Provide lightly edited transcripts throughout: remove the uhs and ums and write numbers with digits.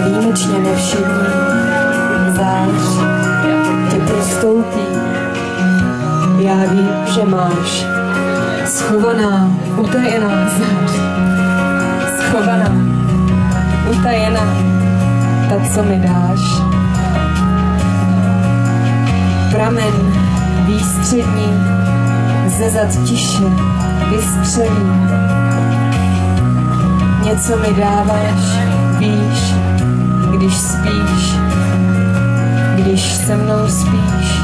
Výjimečně nevšední zář tě prostoupí. Já vím, že máš schovaná, utajená zář. Schovaná, utajená, ta, co mi dáš. Pramen výstřední ze zad tiše vystřelí. Něco mi dáváš, víš, když spíš, když se mnou spíš.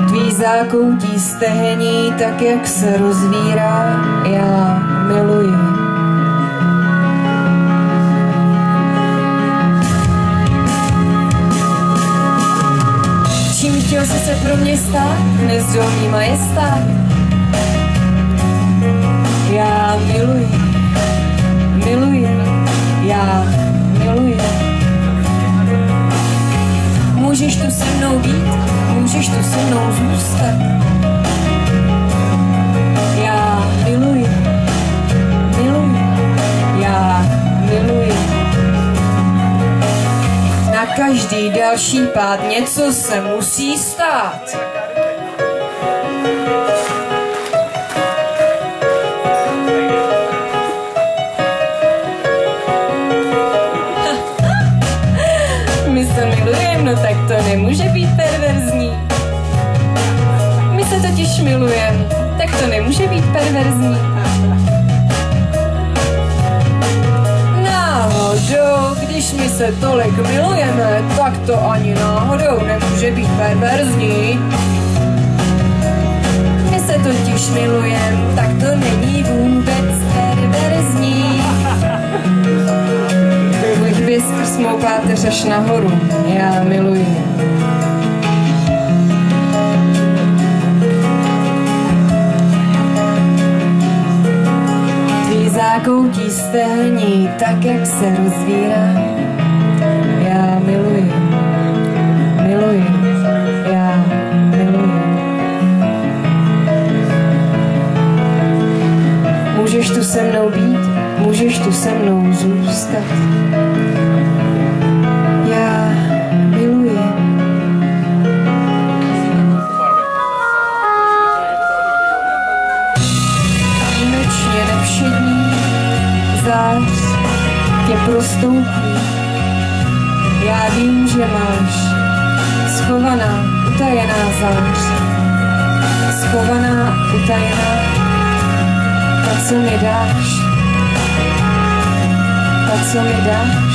Tvý zákoutí stehení, tak jak se rozvírá, já miluji. Čím chtěl jsi se pro mě stát, nezdolný majestát? Já miluji, miluji, já miluji. Můžeš tu se mnou být, můžeš tu se mnou zůstat. Já miluji, miluji, já miluji. Na každý další pád něco se musí stát. My se milujeme, no tak to nemůže být perverzní. My se totiž milujeme, tak to nemůže být perverzní. Náhodou, když my se tolik milujeme, tak to ani náhodou nemůže být perverzní. My se totiž milujeme, tak to není vůbec perverzní. Kdyby skrz mou páteř až nahoru, já miluji. Tvý zákoutí stehní, tak jak se rozvírá, já miluji, miluji, já miluji. Můžeš tu se mnou být, můžeš tu se mnou zůstat. Já miluji. Výjimečně nevšední zář tě prostoupí. Já vím, že máš schovaná, utajená zář. Schovaná, utajená, ta, co mi dáš. Ta, co mi dáš.